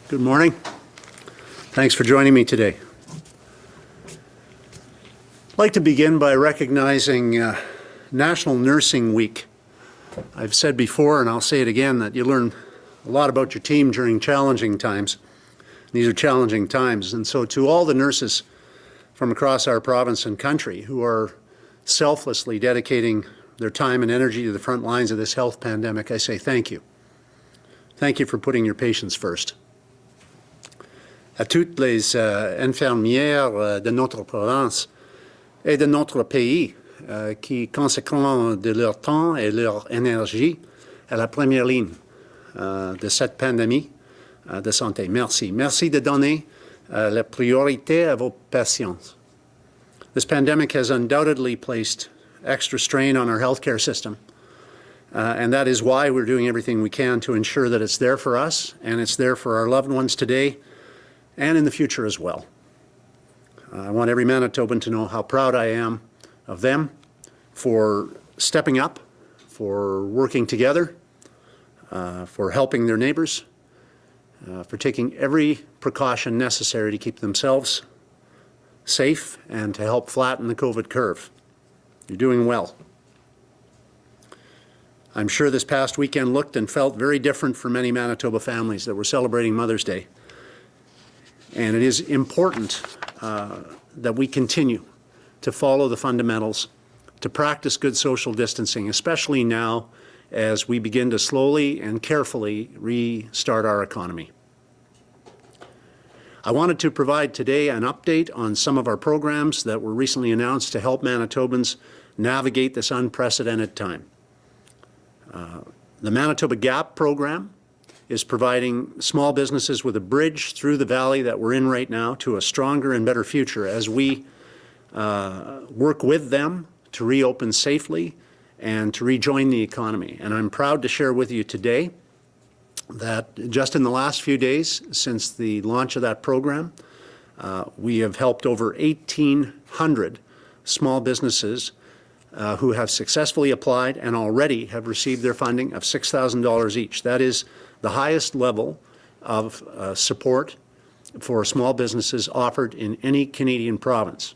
Good morning. Thanks for joining me today. I'd like to begin by recognizing National Nursing Week. I've said before, and I'll say it again, that you learn a lot about your team during challenging times. These are challenging times, and so to all the nurses from across our province and country who are selflessly dedicating their time and energy to the front lines of this health pandemic, I say thank you. Thank you for putting your patients first. À toutes les infirmières de notre province et de notre pays qui consacrent de leur temps et leur énergie à la première ligne de cette pandémie de santé. Merci. Merci de donner la priorité à vos patients. This pandemic has undoubtedly placed extra strain on our healthcare system, and that is why we're doing everything we can to ensure that it's there for us and it's there for our loved ones today and in the future as well. I want every Manitoban to know how proud I am of them for stepping up, for working together, for helping their neighbors, for taking every precaution necessary to keep themselves safe and to help flatten the COVID curve. You're doing well. I'm sure this past weekend looked and felt very different for many Manitoba families that were celebrating Mother's Day. And it is important that we continue to follow the fundamentals, to practice good social distancing, especially now as we begin to slowly and carefully restart our economy. I wanted to provide today an update on some of our programs that were recently announced to help Manitobans navigate this unprecedented time. The Manitoba Gap program is providing small businesses with a bridge through the valley that we're in right now to a stronger and better future as we work with them to reopen safely and to rejoin the economy. And I'm proud to share with you today that just in the last few days since the launch of that program, we have helped over 1,800 small businesses who have successfully applied and already have received their funding of $6,000 each. That is the highest level of support for small businesses offered in any Canadian province.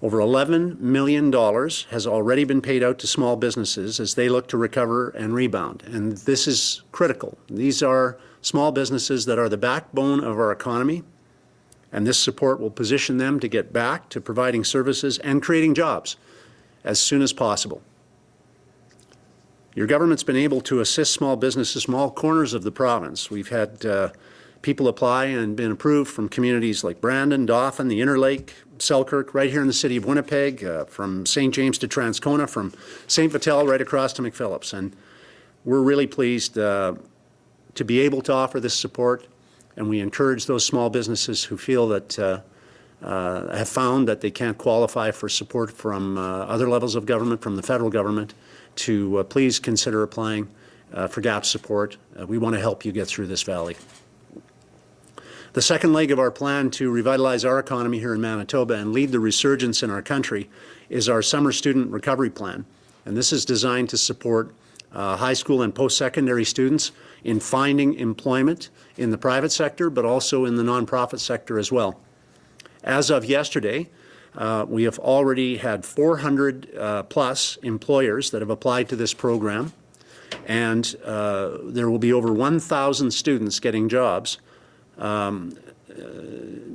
Over $11 million has already been paid out to small businesses as they look to recover and rebound. And this is critical. These are small businesses that are the backbone of our economy, and this support will position them to get back to providing services and creating jobs as soon as possible. Your government's been able to assist small businesses from all corners of the province. We've had people apply and been approved from communities like Brandon, Dauphin, the Interlake, Selkirk, right here in the city of Winnipeg, from St. James to Transcona, from St. Vital right across to McPhillips. And we're really pleased to be able to offer this support, and we encourage those small businesses who feel that have found that they can't qualify for support from other levels of government, from the federal government, to please consider applying for GAP support. We want to help you get through this valley. The second leg of our plan to revitalize our economy here in Manitoba and lead the resurgence in our country is our Summer Student Recovery Plan. And this is designed to support high school and post-secondary students in finding employment in the private sector, but also in the nonprofit sector as well. As of yesterday, we have already had 400 plus employers that have applied to this program, and there will be over 1,000 students getting jobs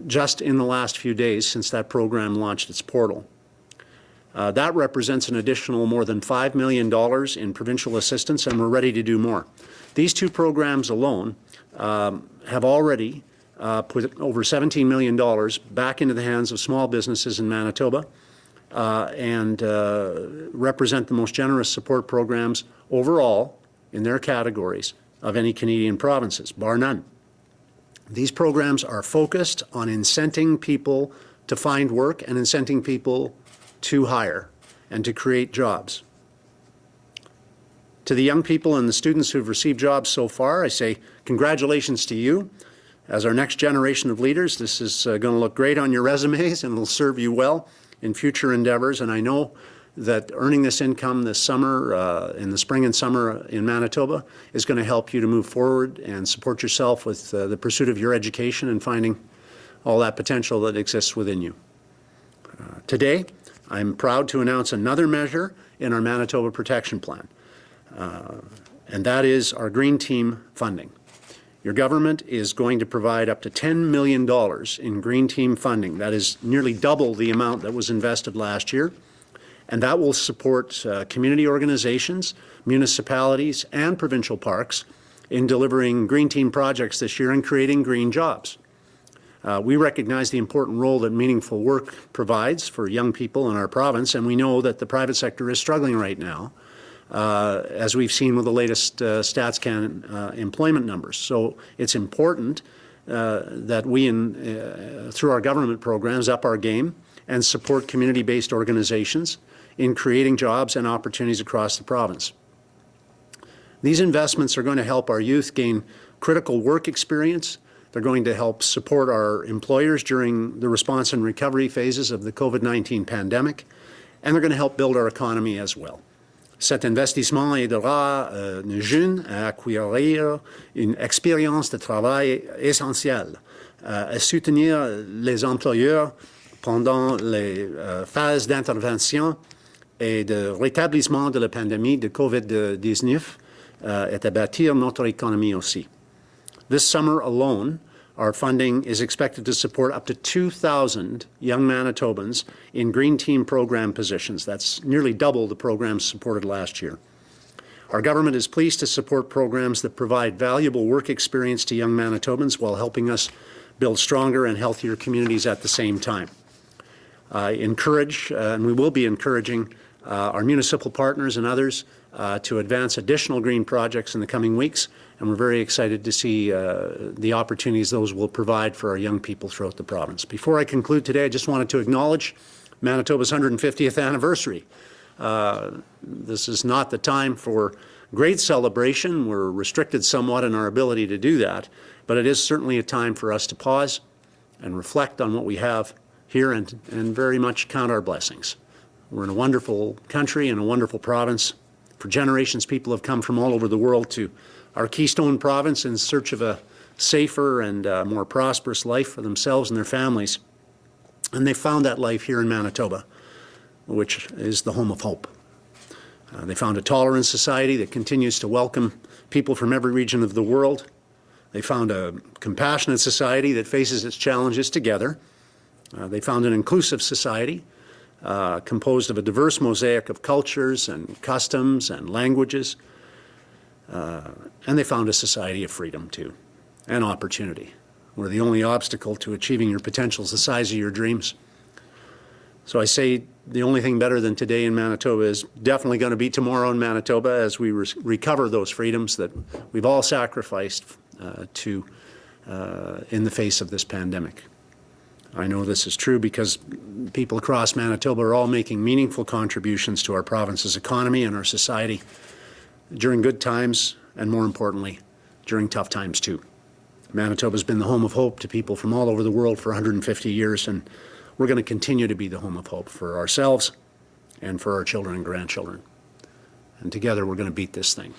just in the last few days since that program launched its portal. That represents an additional more than $5 million in provincial assistance, and we're ready to do more. These two programs alone have already put over $17 million back into the hands of small businesses in Manitoba and represent the most generous support programs overall in their categories of any Canadian provinces, bar none. These programs are focused on incenting people to find work and incenting people to hire and to create jobs. To the young people and the students who've received jobs so far, I say congratulations to you. As our next generation of leaders, this is going to look great on your resumes and it'll serve you well in future endeavors. And I know that earning this income this summer, in the spring and summer in Manitoba, is going to help you to move forward and support yourself with the pursuit of your education and finding all that potential that exists within you. Today, I'm proud to announce another measure in our Manitoba Protection Plan, and that is our Green Team funding. Your government is going to provide up to $10 million in Green Team funding. That is nearly double the amount that was invested last year. And that will support community organizations, municipalities, and provincial parks in delivering Green Team projects this year and creating green jobs. We recognize the important role that meaningful work provides for young people in our province, and we know that the private sector is struggling right now, as we've seen with the latest StatsCan employment numbers. So it's important that we, through our government programs, up our game and support community-based organizations in creating jobs and opportunities across the province. These investments are going to help our youth gain critical work experience. They're going to help support our employers during the response and recovery phases of the COVID-19 pandemic, and they're going to help build our economy as well. Cet investissement aidera nos jeunes à acquérir une expérience de travail essentielle, à soutenir les employeurs pendant les phases d'intervention et de rétablissement de la pandémie de COVID-19 et à bâtir notre économie aussi. This summer alone, our funding is expected to support up to 2,000 young Manitobans in Green Team program positions. That's nearly double the programs supported last year. Our government is pleased to support programs that provide valuable work experience to young Manitobans while helping us build stronger and healthier communities at the same time. I encourage, and we will be encouraging, our municipal partners and others to advance additional green projects in the coming weeks, and we're very excited to see the opportunities those will provide for our young people throughout the province. Before I conclude today, I just wanted to acknowledge Manitoba's 150th anniversary. This is not the time for great celebration. We're restricted somewhat in our ability to do that, but it is certainly a time for us to pause and reflect on what we have here and very much count our blessings. We're in a wonderful country and a wonderful province. For generations, people have come from all over the world to our Keystone province in search of a safer and more prosperous life for themselves and their families. And they found that life here in Manitoba, which is the home of hope. They found a tolerant society that continues to welcome people from every region of the world. They found a compassionate society that faces its challenges together. They found an inclusive society composed of a diverse mosaic of cultures and customs and languages. And they found a society of freedom, too, and opportunity, where the only obstacle to achieving your potential is the size of your dreams. So I say the only thing better than today in Manitoba is definitely going to be tomorrow in Manitoba as we recover those freedoms that we've all sacrificed in the face of this pandemic. I know this is true because people across Manitoba are all making meaningful contributions to our province's economy and our society during good times and, more importantly, during tough times too. Manitoba's been the home of hope to people from all over the world for 150 years, and we're going to continue to be the home of hope for ourselves and for our children and grandchildren. And together we're going to beat this thing.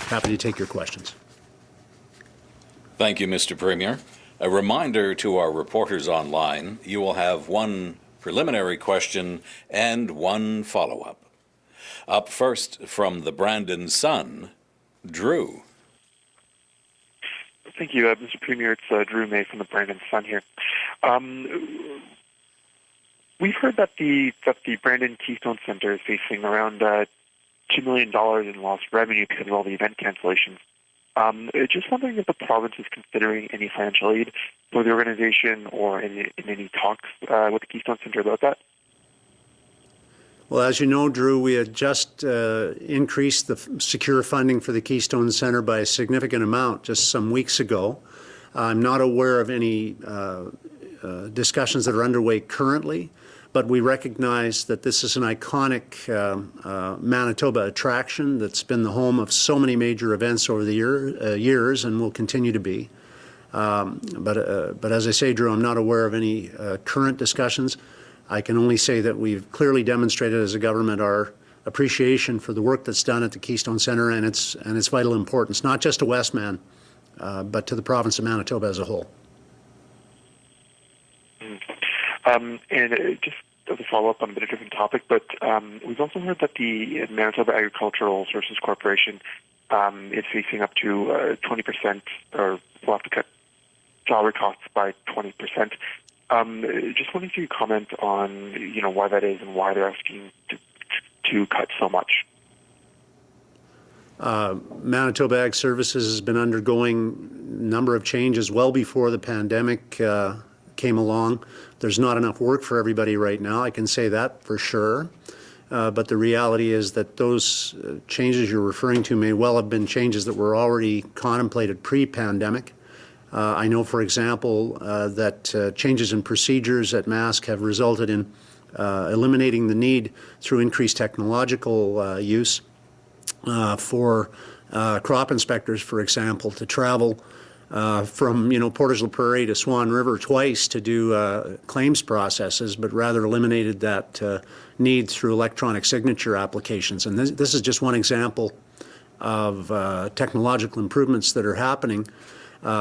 Happy to take your questions. Thank you, Mr. Premier. A reminder to our reporters online, you will have one preliminary question and one follow-up. Up first from the Brandon Sun, Drew. Thank you, Mr. Premier. It's Drew May from the Brandon Sun here. We've heard that the Brandon Keystone Center is facing around $2 million in lost revenue because of all the event cancellations. Just wondering if the province is considering any financial aid for the organization or in any talks with the Keystone Center about that? Well, as you know, Drew, we had just increased the secure funding for the Keystone Center by a significant amount just some weeks ago. I'm not aware of any discussions that are underway currently, but we recognize that this is an iconic Manitoba attraction that's been the home of so many major events over the years and will continue to be. But as I say, Drew, I'm not aware of any current discussions. I can only say that we've clearly demonstrated as a government our appreciation for the work that's done at the Keystone Centre and its vital importance, not just to Westman, but to the province of Manitoba as a whole. Just as a follow-up on a bit of a different topic, but we've also heard that the Manitoba Agricultural Services Corporation is facing up to 20%, or will have to cut salary costs by 20%. Just wanted to comment on, why that is and why they're asking to cut so much. Manitoba Ag Services has been undergoing a number of changes well before the pandemic came along. There's not enough work for everybody right now, I can say that for sure. But the reality is that those changes you're referring to may well have been changes that were already contemplated pre-pandemic. I know, for example, that changes in procedures at MASC have resulted in eliminating the need through increased technological use for crop inspectors, for example, to travel from Portage la Prairie to Swan River twice to do claims processes, but rather eliminated that need through electronic signature applications. And this is just one example of technological improvements that are happening,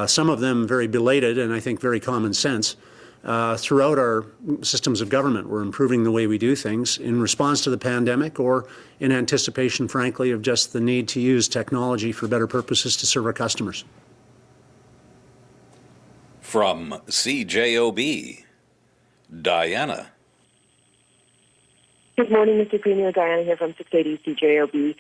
some of them very belated and I think very common sense. Throughout our systems of government, we're improving the way we do things in response to the pandemic or in anticipation, frankly, of just the need to use technology for better purposes to serve our customers. From CJOB, Diana. Good morning, Mr. Premier. Diana here from 680 CJOB.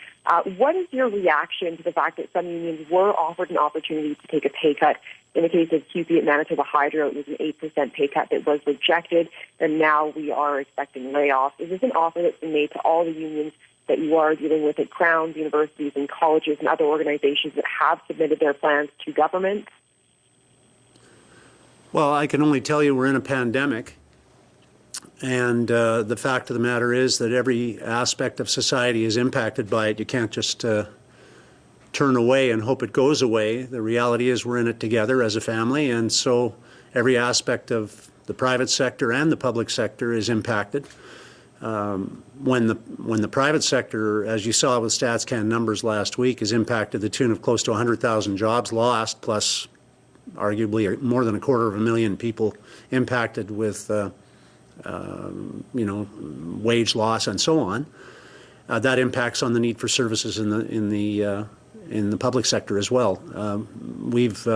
What is your reaction to the fact that some unions were offered an opportunity to take a pay cut? In the case of QP at Manitoba Hydro, it was an 8% pay cut that was rejected, and now we are expecting layoffs. Is this an offer that's been made to all the unions that you are dealing with at Crowns, universities, and colleges and other organizations that have submitted their plans to government? Well, I can only tell you we're in a pandemic, and the fact of the matter is that every aspect of society is impacted by it. You can't just turn away and hope it goes away. The reality is we're in it together as a family, and so every aspect of the private sector and the public sector is impacted. When the private sector, as you saw with StatsCan numbers last week, is impacted to the tune of close to 100,000 jobs lost, plus arguably more than 250,000 people impacted with wage loss and so on. That impacts on the need for services in the public sector as well. We've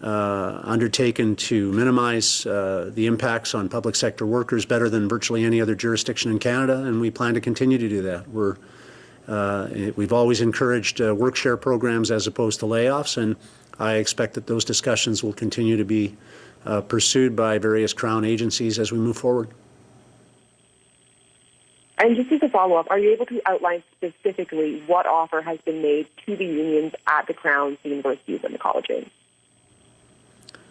undertaken to minimize the impacts on public sector workers better than virtually any other jurisdiction in Canada, and we plan to continue to do that. We've always encouraged work share programs as opposed to layoffs, and I expect that those discussions will continue to be pursued by various Crown agencies as we move forward. And just as a follow-up, are you able to outline specifically what offer has been made to the unions at the Crowns, the universities, and the colleges?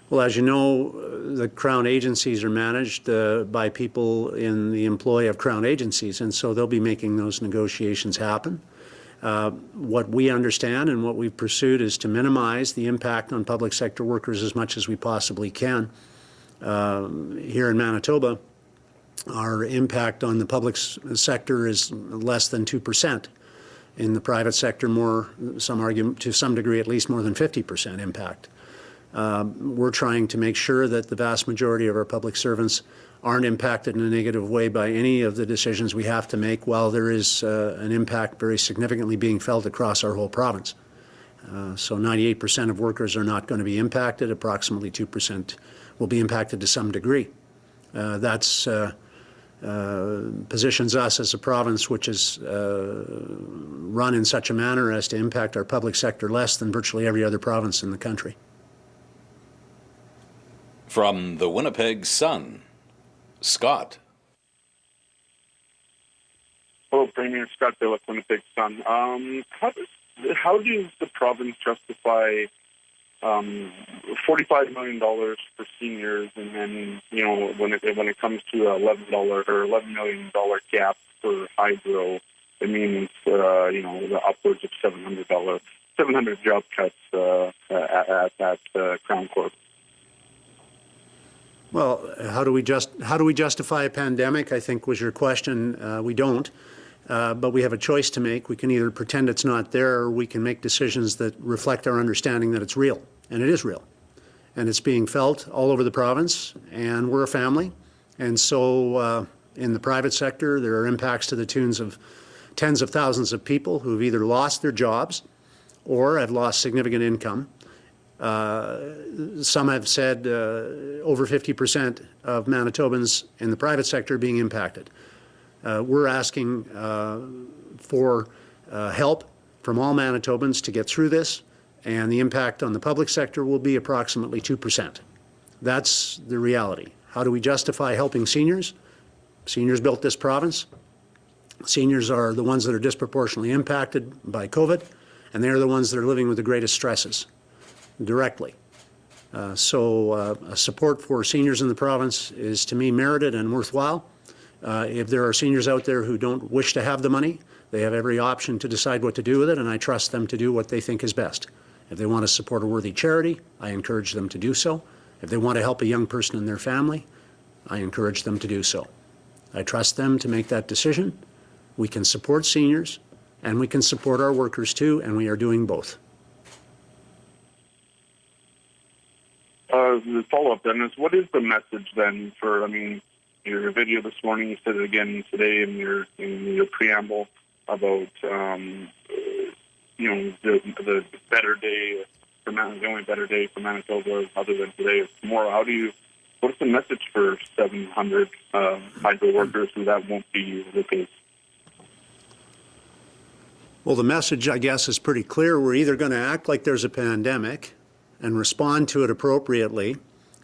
Well, as you know, the Crown agencies are managed by people in the employ of Crown agencies, and so they'll be making those negotiations happen. What we understand and what we've pursued is to minimize the impact on public sector workers as much as we possibly can. Here in Manitoba, our impact on the public sector is less than 2%. In the private sector, some argue to some degree at least more than 50% impact. We're trying to make sure that the vast majority of our public servants aren't impacted in a negative way by any of the decisions we have to make, while there is an impact very significantly being felt across our whole province. So 98% of workers are not going to be impacted. Approximately 2% will be impacted to some degree. That's positions us as a province which is run in such a manner as to impact our public sector less than virtually every other province in the country. From the Winnipeg Sun, Scott. Hello, Premier Scott Billick, Winnipeg Sun. How does the province justify $45 million for seniors, and then when it comes to $11 million gap for hydro, it means the upwards of $700 job cuts at Crown Corp. Well, how do we justify a pandemic, I think was your question. We don't. But we have a choice to make. We can either pretend it's not there, or we can make decisions that reflect our understanding that it's real. And it is real. And it's being felt all over the province. And we're a family. And so in the private sector, there are impacts to the tunes of tens of thousands of people who have either lost their jobs or have lost significant income. Some have said over 50% of Manitobans in the private sector being impacted. We're asking for help from all Manitobans to get through this, and the impact on the public sector will be approximately 2%. That's the reality. How do we justify helping seniors? Seniors built this province. Seniors are the ones that are disproportionately impacted by COVID, and they're the ones that are living with the greatest stresses directly. So support for seniors in the province is, to me, merited and worthwhile. If there are seniors out there who don't wish to have the money, they have every option to decide what to do with it, and I trust them to do what they think is best. If they want to support a worthy charity, I encourage them to do so. If they want to help a young person in their family, I encourage them to do so. I trust them to make that decision. We can support seniors, and we can support our workers too, and we are doing both. The follow-up then is, what is the message then for, your video this morning, you said it again today in your preamble about, the better day for the only better day for Manitoba other than today is tomorrow. What is the message for 700 hydro workers who that won't be the case? Well, the message, I guess, is pretty clear. We're either going to act like there's a pandemic and respond to it appropriately,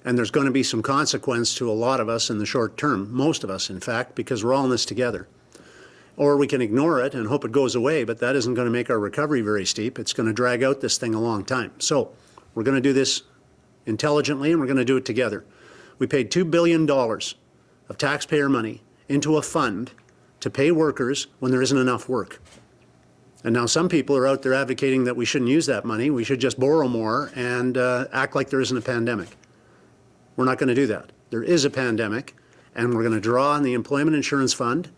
and there's going to be some consequence to a lot of us in the short term, most of us, in fact, because we're all in this together. Or we can ignore it and hope it goes away, but that isn't going to make our recovery very steep. It's going to drag out this thing a long time. So we're going to do this intelligently, and we're going to do it together. We paid $2 billion of taxpayer money into a fund to pay workers when there isn't enough work. And now some people are out there advocating that we shouldn't use that money. We should just borrow more and act like there isn't a pandemic. We're not going to do that. There is a pandemic, and we're going to draw on the Employment Insurance Fund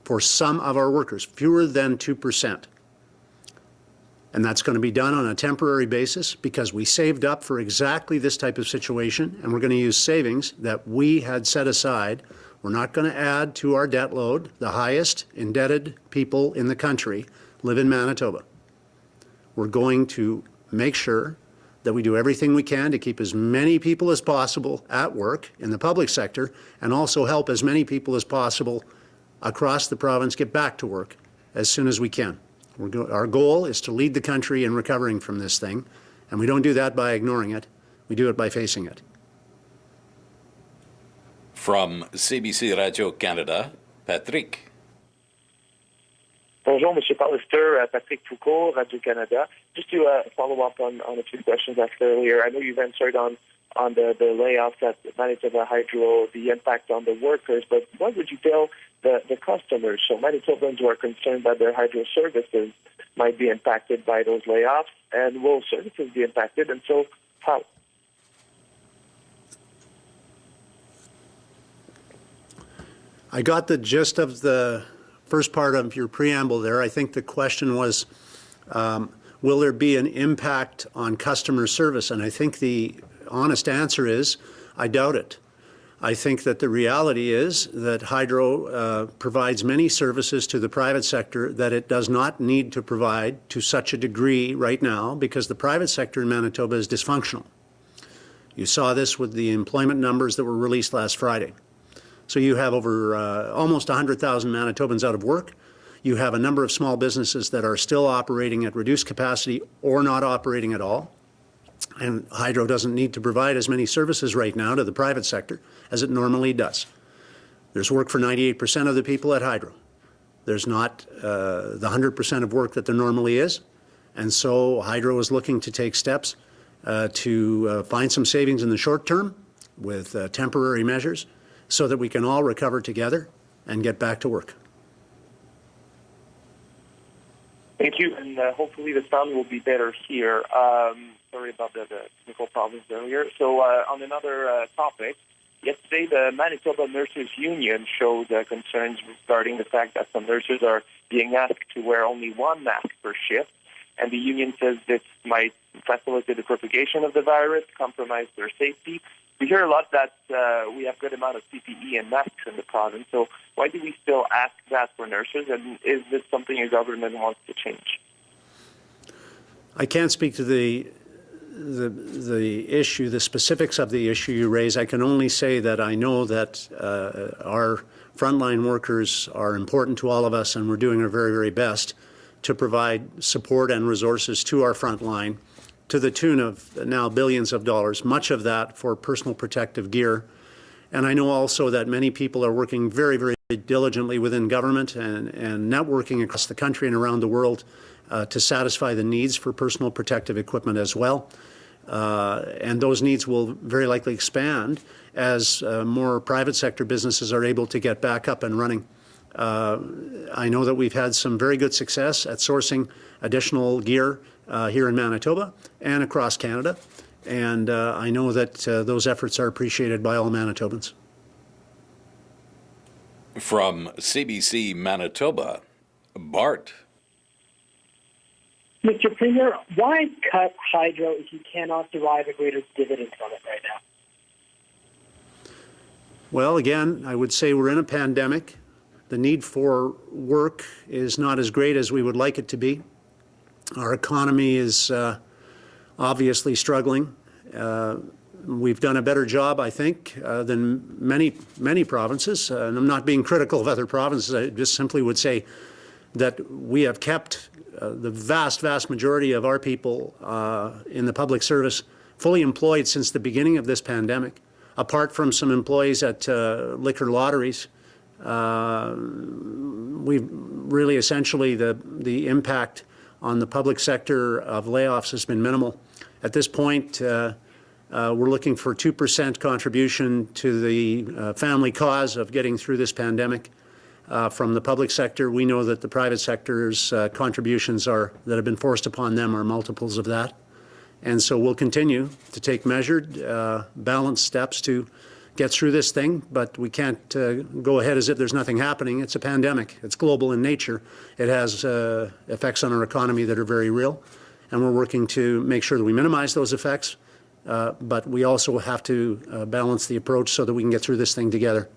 for some of our workers, fewer than 2%. And that's going to be done on a temporary basis because we saved up for exactly this type of situation, and we're going to use savings that we had set aside. We're not going to add to our debt load. The highest indebted people in the country live in Manitoba. We're going to make sure that we do everything we can to keep as many people as possible at work in the public sector and also help as many people as possible across the province get back to work as soon as we can. Our goal is to lead the country in recovering from this thing, and we don't do that by ignoring it. We do it by facing it. From CBC Radio Canada, Patrick. Bonjour, Mr. Pallister, Patrick Foucault, Radio-Canada. Just to follow up on a few questions asked earlier, I know you've answered on the layoffs at Manitoba Hydro, the impact on the workers, but what would you tell the customers? So Manitobans who are concerned that their hydro services might be impacted by those layoffs, and will services be impacted, and so how? I got the gist of the first part of your preamble there. I think the question was, will there be an impact on customer service? And I think the honest answer is, I doubt it. I think that the reality is that hydro provides many services to the private sector that it does not need to provide to such a degree right now because the private sector in Manitoba is dysfunctional. You saw this with the employment numbers that were released last Friday. So you have over almost 100,000 Manitobans out of work. You have a number of small businesses that are still operating at reduced capacity or not operating at all. And hydro doesn't need to provide as many services right now to the private sector as it normally does. There's work for 98% of the people at hydro. There's not the 100% of work that there normally is. And so hydro is looking to take steps to find some savings in the short term with temporary measures, so that we can all recover together and get back to work. Thank you, and hopefully the sound will be better here. Sorry about the technical problems earlier. So on another topic, Yesterday, the Manitoba Nurses Union showed concerns regarding the fact that some nurses are being asked to wear only one mask per shift, and the union says this might facilitate the propagation of the virus, compromise their safety. We hear a lot that we have good amount of PPE and masks in the province, so why do we still ask that for nurses, and is this something your government wants to change? I can't speak to the issue, the specifics of the issue you raise. I can only say that I know that our frontline workers are important to all of us, and we're doing our very, very best to provide support and resources to our frontline to the tune of now billions of dollars, much of that for personal protective gear. And I know also that many people are working very, very diligently within government and networking across the country and around the world to satisfy the needs for personal protective equipment as well. And those needs will very likely expand as more private sector businesses are able to get back up and running. I know that we've had some very good success at sourcing additional gear here in Manitoba and across Canada, and I know that those efforts are appreciated by all Manitobans. From CBC Manitoba, Bart. Mr. Premier, why cut hydro if you cannot derive a greater dividend from it right now? Well, again, I would say we're in a pandemic. The need for work is not as great as we would like it to be. Our economy is obviously struggling. We've done a better job, I think, than many provinces. And I'm not being critical of other provinces. I just simply would say that we have kept the vast majority of our people in the public service fully employed since the beginning of this pandemic, apart from some employees at liquor lotteries. We've really essentially the impact on the public sector of layoffs has been minimal. At this point, we're looking for 2% contribution to the family cause of getting through this pandemic. From the public sector, we know that the private sector's contributions that have been forced upon them are multiples of that. And so we'll continue to take measured, balanced steps to get through this thing, but we can't go ahead as if there's nothing happening. It's a pandemic. It's global in nature. It has effects on our economy that are very real, and we're working to make sure that we minimize those effects, but we also have to balance the approach so that we can get through this thing together.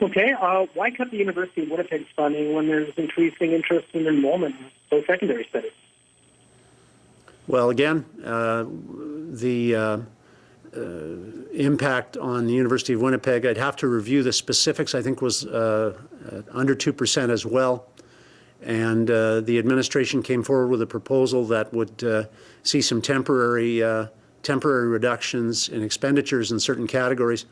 Okay, why cut the University of Winnipeg's funding when there's increasing interest in enrollment in post-secondary studies? Well, again, the impact on the University of Winnipeg, I'd have to review the specifics, I think was under 2% as well. And the administration came forward with a proposal that would see some temporary reductions in expenditures in certain categories.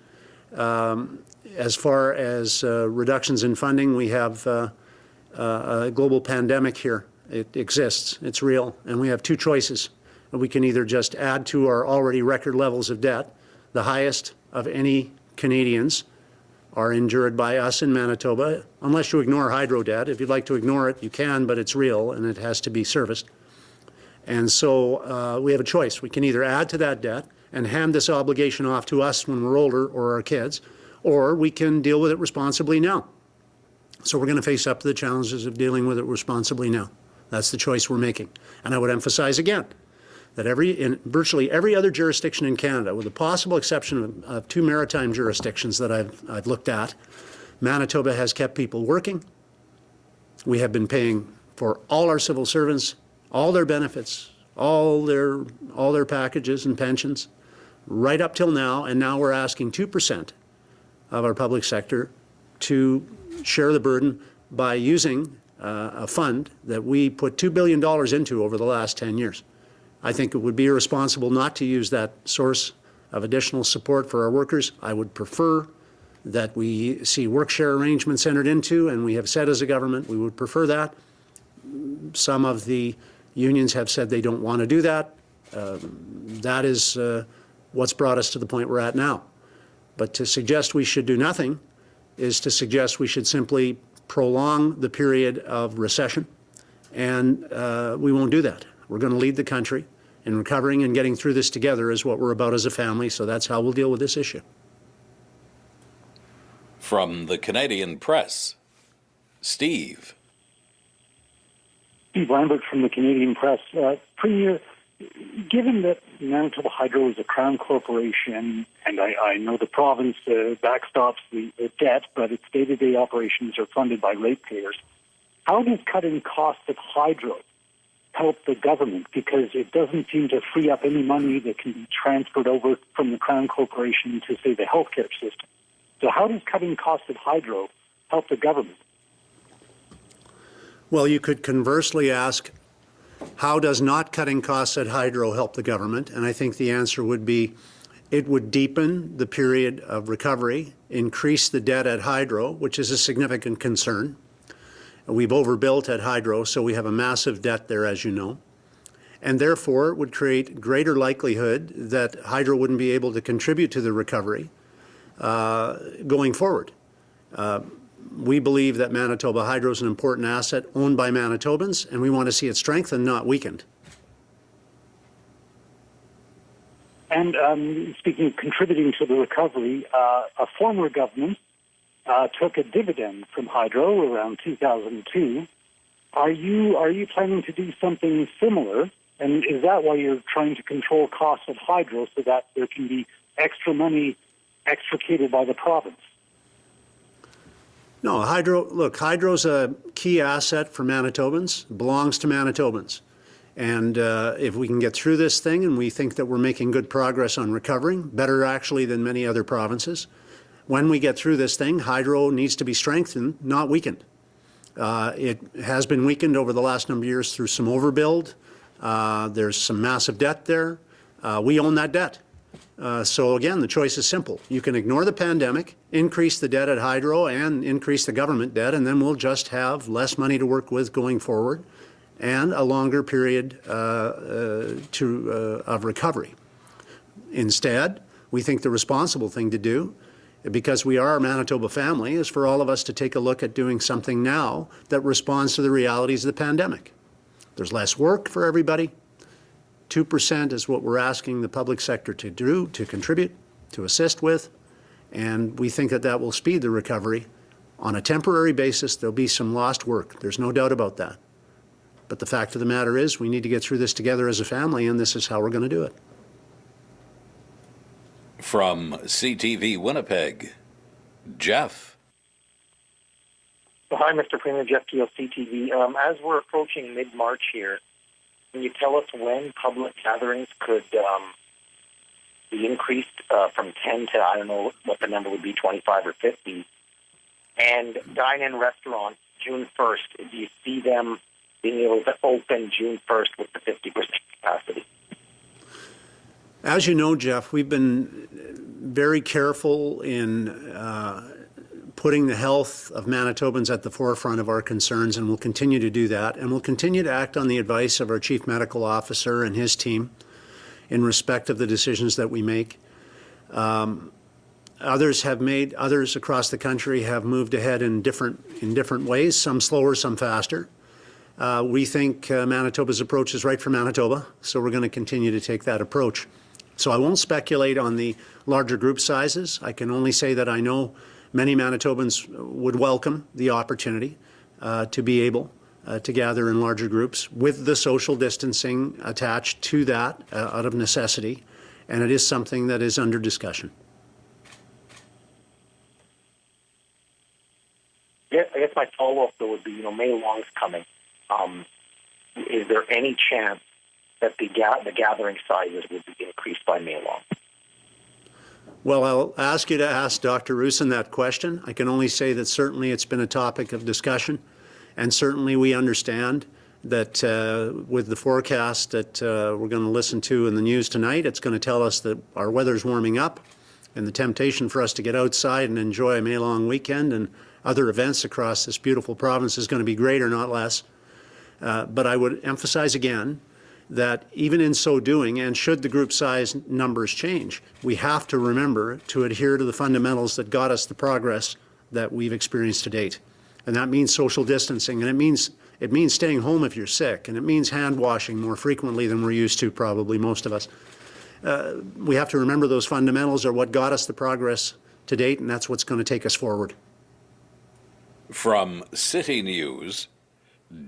As far as reductions in funding, we have a global pandemic here. It exists, it's real, and we have two choices. We can either just add to our already record levels of debt, the highest of any Canadians are endured by us in Manitoba, unless you ignore hydro debt. If you'd like to ignore it, you can, but it's real and it has to be serviced. And so we have a choice. We can either add to that debt and hand this obligation off to us when we're older or our kids, or we can deal with it responsibly now. So we're going to face up to the challenges of dealing with it responsibly now. That's the choice we're making. And I would emphasize again that in virtually every other jurisdiction in Canada, with the possible exception of two maritime jurisdictions that I've looked at, Manitoba has kept people working. We have been paying for all our civil servants, all their benefits, all their packages and pensions, right up till now, and now we're asking 2% of our public sector to share the burden by using a fund that we put $2 billion into over the last 10 years. I think it would be irresponsible not to use that source of additional support for our workers. I would prefer that we see work share arrangements entered into, and we have said as a government we would prefer that. Some of the unions have said they don't want to do that. That is what's brought us to the point we're at now. But to suggest we should do nothing is to suggest we should simply prolong the period of recession, and we won't do that. We're going to lead the country, And recovering and getting through this together is what we're about as a family, so that's how we'll deal with this issue. From the Canadian Press, Steve. Steve Lambert from the Canadian Press. Premier, given that Manitoba Hydro is a Crown corporation, and I know the province backstops the debt, but its day-to-day operations are funded by ratepayers, how does cutting costs of hydro help the government? Because it doesn't seem to free up any money that can be transferred over from the Crown corporation to, say, the healthcare system. So how does cutting costs of hydro help the government? Well, you could conversely ask, how does not cutting costs at hydro help the government? And I think the answer would be, it would deepen the period of recovery, increase the debt at hydro, which is a significant concern. We've overbuilt at hydro, so we have a massive debt there, as you know. And therefore, it would create greater likelihood that hydro wouldn't be able to contribute to the recovery going forward. We believe that Manitoba Hydro is an important asset owned by Manitobans, and we want to see it strengthened, not weakened. And speaking of contributing to the recovery, a former government took a dividend from hydro around 2002. Are you planning to do something similar? And is that why you're trying to control costs of hydro so that there can be extra money extricated by the province? No, hydro's a key asset for Manitobans, belongs to Manitobans. And if we can get through this thing, and we think that we're making good progress on recovering, better actually than many other provinces, when we get through this thing, hydro needs to be strengthened, not weakened. It has been weakened over the last number of years through some overbuild. There's some massive debt there. We own that debt. So again, the choice is simple. You can ignore the pandemic, increase the debt at hydro, and increase the government debt, and then we'll just have less money to work with going forward and a longer period of recovery. Instead, we think the responsible thing to do, because we are a Manitoba family, is for all of us to take a look at doing something now that responds to the realities of the pandemic. There's less work for everybody. 2% is what we're asking the public sector to do, to contribute, to assist with, and we think that that will speed the recovery. On a temporary basis, there'll be some lost work. There's no doubt about that. But the fact of the matter is, we need to get through this together as a family, and this is how we're going to do it. From CTV Winnipeg, Jeff. Hi, Mr. Premier, Jeff Keel, CTV. As we're approaching mid-March here, can you tell us when public gatherings could be increased from 10 to, I don't know what the number would be, 25 or 50? And dine-in restaurants, June 1st, do you see them being able to open June 1st with the 50% capacity? As you know, Jeff, we've been very careful in putting the health of Manitobans at the forefront of our concerns, and we'll continue to do that. And we'll continue to act on the advice of our Chief Medical Officer and his team in respect of the decisions that we make. Others across the country have moved ahead in different ways, some slower, some faster. We think Manitoba's approach is right for Manitoba, so we're going to continue to take that approach. So I won't speculate on the larger group sizes. I can only say that I know many Manitobans would welcome the opportunity to be able to gather in larger groups with the social distancing attached to that out of necessity, and it is something that is under discussion. Yeah, I guess my follow-up, though, would be, May Long's coming. Is there any chance that the gathering sizes would be increased by May Long? Well, I'll ask you to ask Dr. Roussin that question. I can only say that certainly it's been a topic of discussion, and certainly we understand that with the forecast that we're going to listen to in the news tonight, it's going to tell us that our weather's warming up, and the temptation for us to get outside and enjoy a May Long weekend and other events across this beautiful province is going to be greater, not less. But I would emphasize again that even in so doing, and should the group size numbers change, we have to remember to adhere to the fundamentals that got us the progress that we've experienced to date. And that means social distancing, and it means It means staying home if you're sick, and it means hand washing more frequently than we're used to, probably most of us. We have to remember those fundamentals are what got us the progress to date, and that's what's going to take us forward. From City News,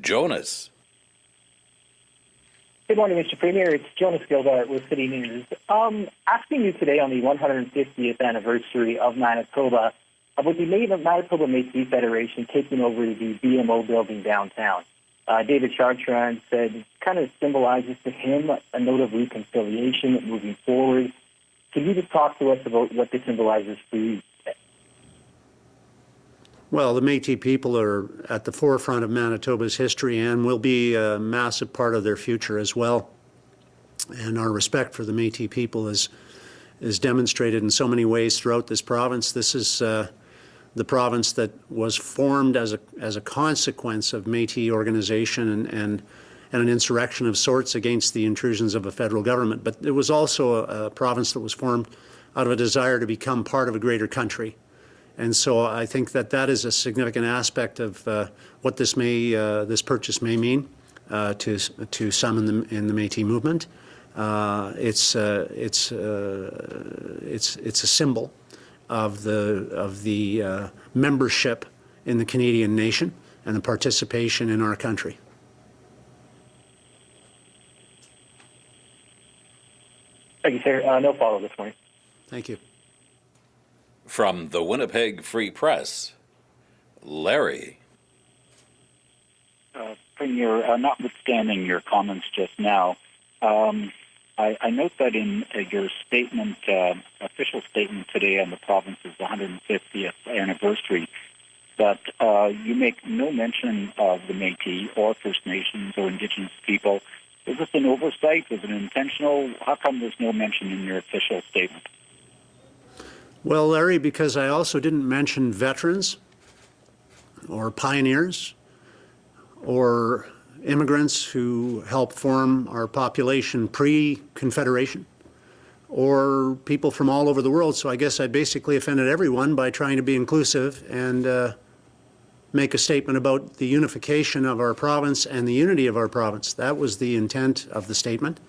Jonas. Good morning, Mr. Premier. It's Jonas Gilbert with City News. Asking you today on the 150th anniversary of Manitoba about the Manitoba Metis Federation taking over the BMO building downtown. David Chartrand said it kind of symbolizes to him a note of reconciliation moving forward. Can you just talk to us about what this symbolizes for you? Well, the Métis people are at the forefront of Manitoba's history and will be a massive part of their future as well. And our respect for the Métis people is demonstrated in so many ways throughout this province. This is the province that was formed as a consequence of Métis organization and an insurrection of sorts against the intrusions of a federal government. But it was also a province that was formed out of a desire to become part of a greater country. And so I think that is a significant aspect of what this purchase may mean to some in the Métis movement. It's a symbol of the membership in the Canadian nation and the participation in our country. Thank you, sir. No follow this morning. Thank you. From the Winnipeg Free Press, Larry. Premier, notwithstanding your comments just now, I note that in your statement, official statement today on the province's 150th anniversary, that you make no mention of the Métis or First Nations or Indigenous people. Is this an oversight? Was it intentional? How come there's no mention in your official statement? Well, Larry, because I also didn't mention veterans or pioneers or immigrants who helped form our population pre-Confederation or people from all over the world. So I guess I basically offended everyone by trying to be inclusive and make a statement about the unification of our province and the unity of our province. That was the intent of the statement.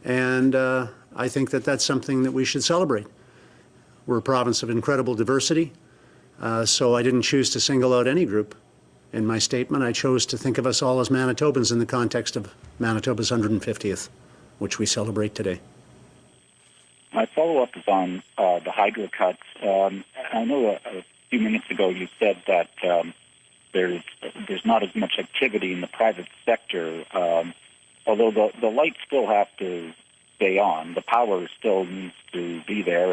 And I think that's something that we should celebrate. We're a province of incredible diversity, so I didn't choose to single out any group in my statement. I chose to think of us all as Manitobans in the context of Manitoba's 150th, which we celebrate today. My follow-up is on the hydro cuts. I know a few minutes ago you said that there's not as much activity in the private sector, although the lights still have to stay on. The power still needs to be there,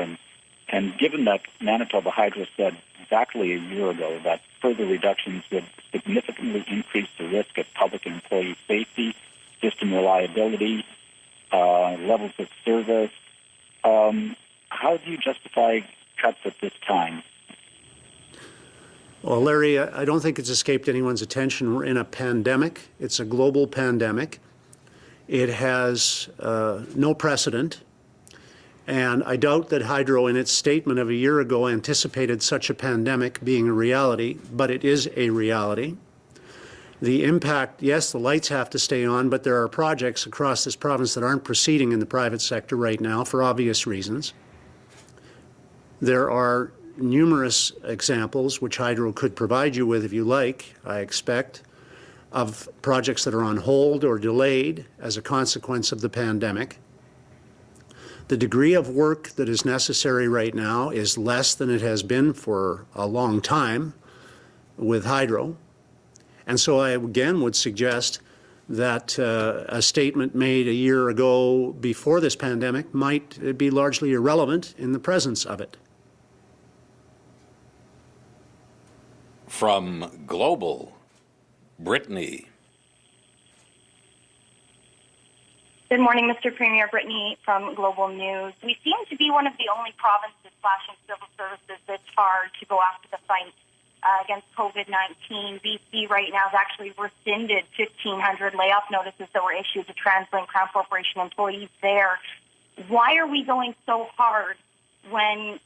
and given that Manitoba Hydro said exactly a year ago that further reductions would significantly increase the risk of public and employee safety, system reliability, levels of service, how do you justify cuts at this time? Well, Larry, I don't think it's escaped anyone's attention. We're in a pandemic. It's a global pandemic. It has no precedent. And I doubt that Hydro, in its statement of a year ago, anticipated such a pandemic being a reality, but it is a reality. The impact, yes, the lights have to stay on, but there are projects across this province that aren't proceeding in the private sector right now for obvious reasons. There are numerous examples, which Hydro could provide you with if you like, I expect, of projects that are on hold or delayed as a consequence of the pandemic. The degree of work that is necessary right now is less than it has been for a long time with Hydro. And so I again would suggest that a statement made a year ago before this pandemic might be largely irrelevant in the presence of it. From Global, Brittany. Good morning, Mr. Premier. Brittany from Global News. We seem to be one of the only provinces slashing civil services this far to go after the fight against COVID-19. BC right now has actually rescinded 1,500 layoff notices that were issued to TransLink Crown Corporation employees there. Why are we going so hard when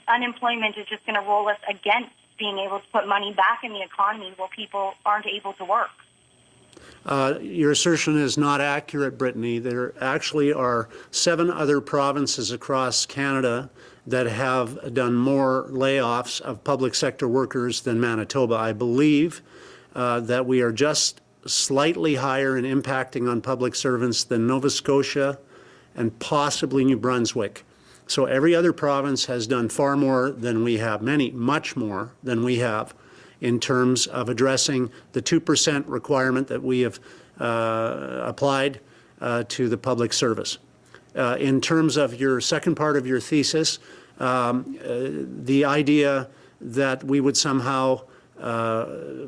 unemployment is just going to roll us against being able to put money back in the economy while people aren't able to work? Your assertion is not accurate, Brittany. There actually are 7 other provinces across Canada that have done more layoffs of public sector workers than Manitoba. I believe that we are just slightly higher in impacting on public servants than Nova Scotia and possibly New Brunswick. So every other province has done far more than we have, much more than we have, in terms of addressing the 2% requirement that we have applied to the public service. In terms of your second part of your thesis, the idea that we would somehow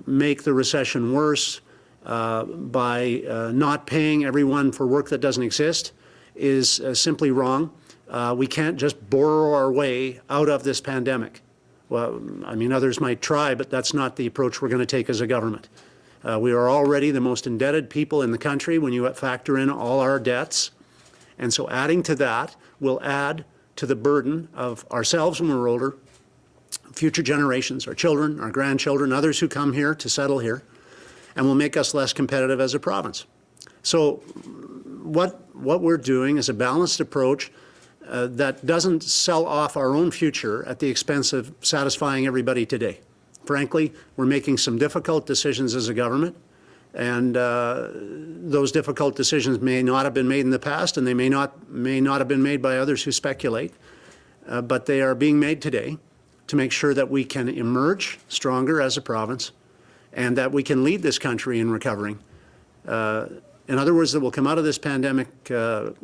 make the recession worse by not paying everyone for work that doesn't exist is simply wrong. We can't just borrow our way out of this pandemic. Well, I mean, others might try, but that's not the approach we're going to take as a government. We are already the most indebted people in the country when you factor in all our debts. And so adding to that will add to the burden of ourselves when we're older, future generations, our children, our grandchildren, others who come here to settle here, and will make us less competitive as a province. So what we're doing is a balanced approach that doesn't sell off our own future at the expense of satisfying everybody today. Frankly, we're making some difficult decisions as a government, and those difficult decisions may not have been made in the past, and they may not have been made by others who speculate, but they are being made today to make sure that we can emerge stronger as a province and that we can lead this country in recovering. In other words, that we'll come out of this pandemic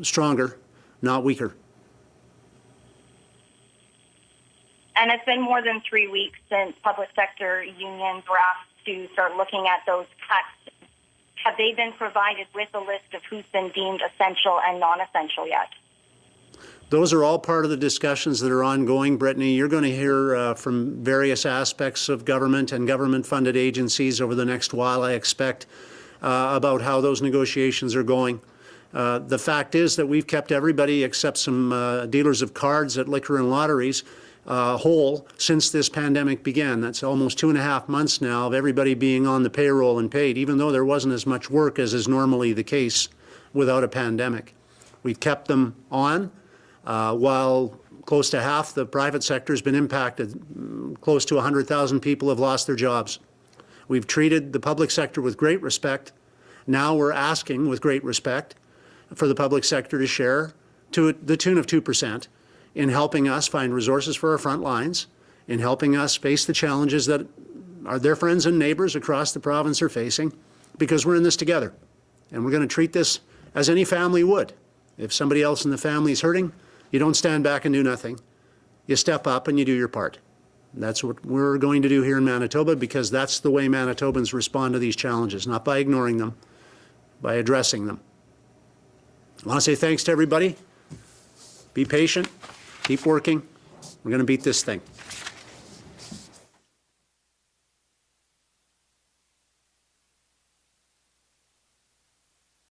stronger, not weaker. And it's been more than 3 weeks since public sector unions were asked to start looking at those cuts. Have they been provided with a list of who's been deemed essential and non-essential yet? Those are all part of the discussions that are ongoing, Brittany. You're going to hear from various aspects of government and government-funded agencies over the next while, I expect, about how those negotiations are going. The fact is that we've kept everybody except some dealers of cards at liquor and lotteries whole since this pandemic began. That's almost 2.5 months now of everybody being on the payroll and paid, even though there wasn't as much work as is normally the case without a pandemic. We've kept them on while close to half the private sector has been impacted. Close to 100,000 people have lost their jobs. We've treated the public sector with great respect. Now we're asking with great respect for the public sector to share to the tune of 2% in helping us find resources for our front lines, in helping us face the challenges that their friends and neighbors across the province are facing, because we're in this together. And we're going to treat this as any family would. If somebody else in the family is hurting, you don't stand back and do nothing. You step up and you do your part. And that's what we're going to do here in Manitoba, because that's the way Manitobans respond to these challenges, not by ignoring them, by addressing them. I want to say thanks to everybody. Be patient. Keep working. We're going to beat this thing.